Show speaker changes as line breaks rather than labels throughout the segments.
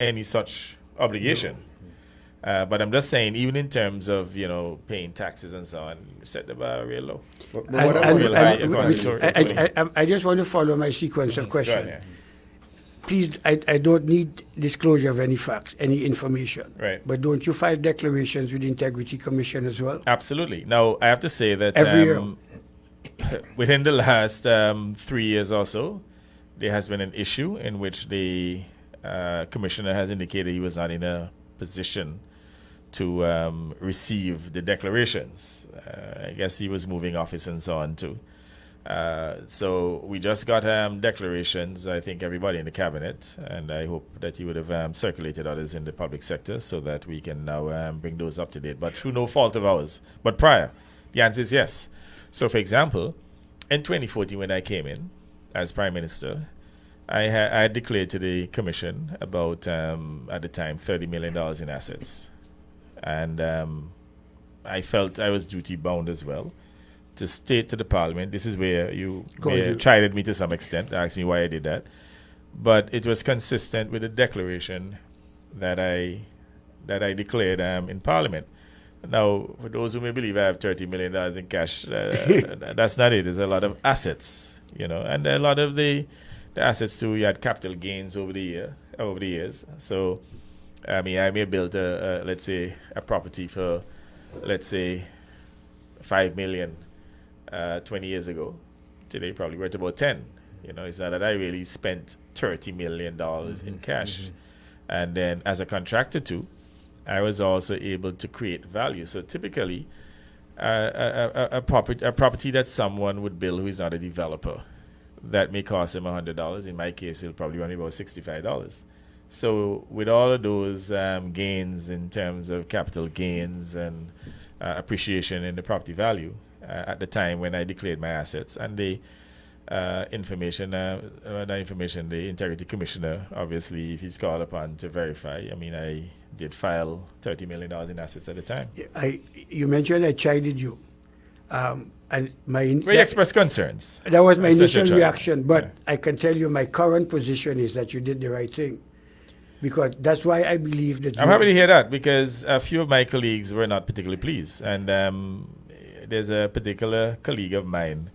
any such obligation. But I'm just saying, even in terms of paying taxes and so on, set the bar real low.
But what I
Real high according to-
I just want to follow my sequence of
Go
questions.
ahead,
Please, I don't need disclosure of any facts, any information.
Right.
But don't you file declarations with the Integrity Commission as well?
Absolutely. Now, I have to say that
Every year.
within the last 3 years or so, there has been an issue in which the commissioner has indicated he was not in a position to receive the declarations. I guess he was moving office and so on too. So we just got declarations, I think everybody in the cabinet, and I hope that he would have circulated others in the public sector so that we can now bring those up to date, but through no fault of ours. But prior, the answer is yes. So for example, in 2014 when I came in as Prime Minister, I had declared to the Commission about, at the time, $30 million in assets. And I felt I was duty bound as well to state to the Parliament, this is where you chided me to some extent, asked me why I did that. But it was consistent with the declaration that I declared in Parliament. Now, for those who may believe I have $30 million in cash, that's not it. There's a lot of assets, and a lot of the assets too. You had capital gains over the years. So, I mean, I may have built let's say, a property for, let's say, $5 million 20 years ago. Today, probably worth about 10. It's not that I really spent $30 million in cash, and then as a contractor too, I was also able to create value. So typically, a property that someone would build who is not a developer, that may cost him $100. In my case, it'll probably run about $65. So with all of those gains in terms of capital gains and appreciation in the property value at the time when I declared my assets, and the information, the Integrity Commissioner, obviously, if he's called upon to verify, I mean, I did file $30 million in assets at the time.
You mentioned I chided you. And
we expressed concerns.
That was my initial reaction, but I can tell you my current position is that you did the right thing. Because that's why I believe that
I'm happy to hear that, because a few of my colleagues were not particularly pleased. And there's a particular colleague of mine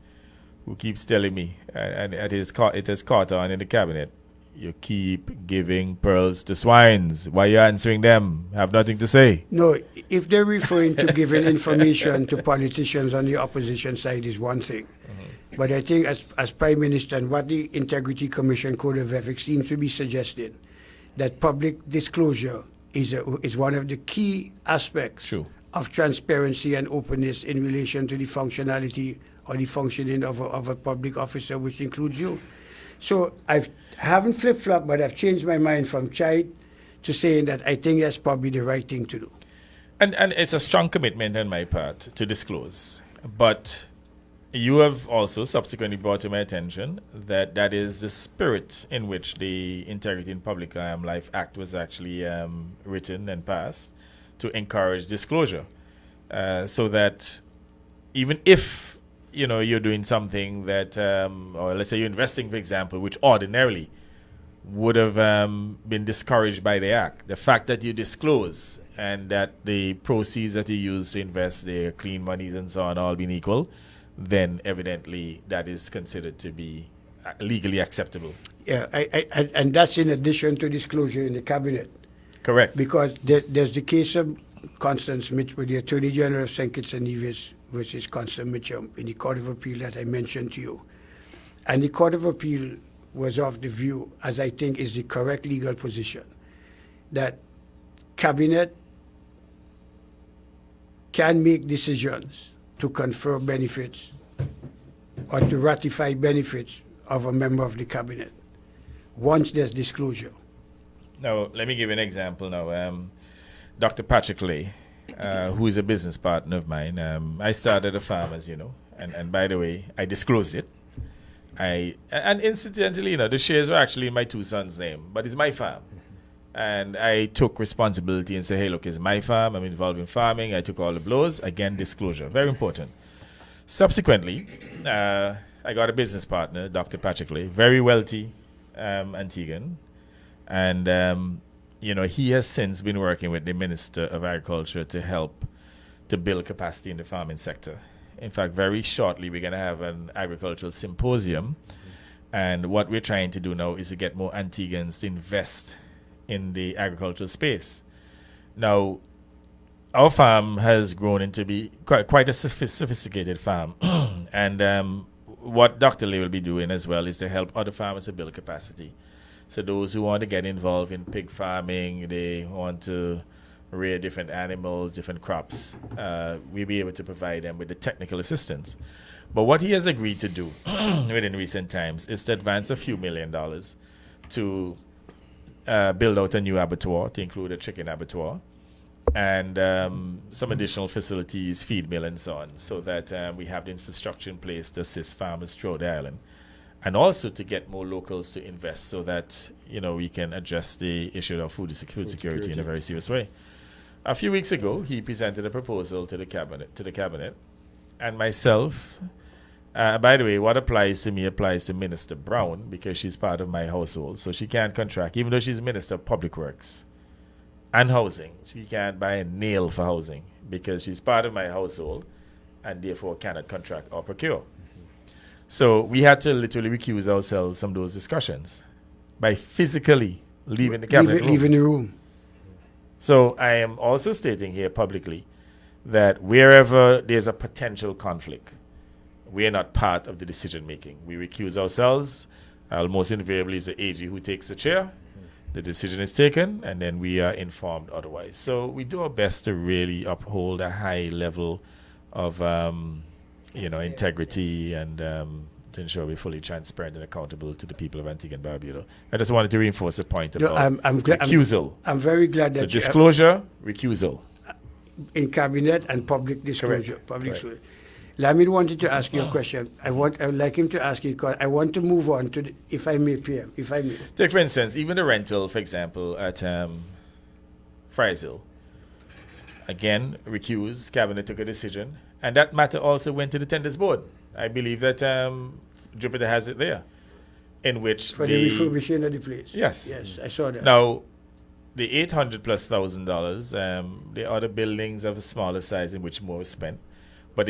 who keeps telling me, and it has caught on in the cabinet, you keep giving pearls to swines. Why are you answering them? Have nothing to say.
No, if they're referring to giving information to politicians on the opposition side is one thing. But I think as Prime Minister, and what the Integrity Commission Code of Ethics seems to be suggesting, that public disclosure is one of the key aspects of transparency and openness in relation to the functionality or the functioning of a public officer, which includes you. So I haven't flip-flopped, but I've changed my mind from chide to saying that I think that's probably the right thing to do.
And it's a strong commitment on my part to disclose. But you have also subsequently brought to my attention that that is the spirit in which the Integrity in Public Life Act was actually written and passed, to encourage disclosure, so that even if you're doing something that, or let's say you're investing, for example, which ordinarily would have been discouraged by the act, the fact that you disclose and that the proceeds that you use to invest, the clean monies and so on, all being equal, then evidently that is considered to be legally acceptable.
Yeah, and that's in addition to disclosure in the cabinet.
Correct.
Because there's the case of Constance Mitchell, with the Attorney General of St. Kitts and Nevis versus Constance Mitchell in the Court of Appeal that I mentioned to you. And the Court of Appeal was of the view, as I think is the correct legal position, that cabinet can make decisions to confer benefits or to ratify benefits of a member of the cabinet once there's disclosure.
Now, let me give you an example now. Dr. Patrick Lay, who is a business partner of mine, I started a farm, as you know, and by the way, I disclosed it. And incidentally, the shares were actually in my two sons' name, but it's my farm. And I took responsibility and said, hey, look, it's my farm. I'm involved in farming. I took all the blows. Again, disclosure. Very important. Subsequently, I got a business partner, Dr. Patrick Lay, very wealthy Antiguan. And he has since been working with the Minister of Agriculture to help to build capacity in the farming sector. In fact, very shortly, we're going to have an agricultural symposium. And what we're trying to do now is to get more Antiguans to invest in the agricultural space. Now, our farm has grown into be quite a sophisticated farm. And what Dr. Lee will be doing as well is to help other farmers to build capacity. So those who want to get involved in pig farming, they want to rear different animals, different crops, we'll be able to provide them with the technical assistance. But what he has agreed to do within recent times is to advance a few $1 million to build out a new abattoir, to include a chicken abattoir, and some additional facilities, feed mill and so on, so that we have the infrastructure in place to assist farmers throughout the island. And also to get more locals to invest so that, we can address the issue of food security in a very serious way. A few weeks ago, he presented a proposal to the cabinet, and myself. By the way, what applies to me applies to Minister Brown because she's part of my household, so she can't contract, even though she's Minister of Public Works and Housing. She can't buy a nail for housing because she's part of my household and therefore cannot contract or procure. So we had to literally recuse ourselves from those discussions by physically leaving the cabinet room.
Leaving the room.
So I am also stating here publicly that wherever there's a potential conflict, we are not part of the decision making. We recuse ourselves. Almost invariably, it's the AG who takes the chair. The decision is taken, and then we are informed otherwise. So we do our best to really uphold a high level of, integrity and to ensure we're fully transparent and accountable to the people of Antigua and Barbuda. I just wanted to reinforce the point about recusal.
I'm very glad that
so disclosure, recusal.
In cabinet and public disclosure.
Correct.
Lamin wanted to ask you a question. I would like him to ask you, because I want to move on to, if I may, PM, if I may.
Take, for instance, even the rental, for example, at Fry's Hill. Again, recused, cabinet took a decision, and that matter also went to the tenders board. I believe that Jupiter has it there, in which
for the refurbishing of the place.
Yes.
Yes, I saw that.
Now, the $800,000+, the other buildings of a smaller size in which more was spent.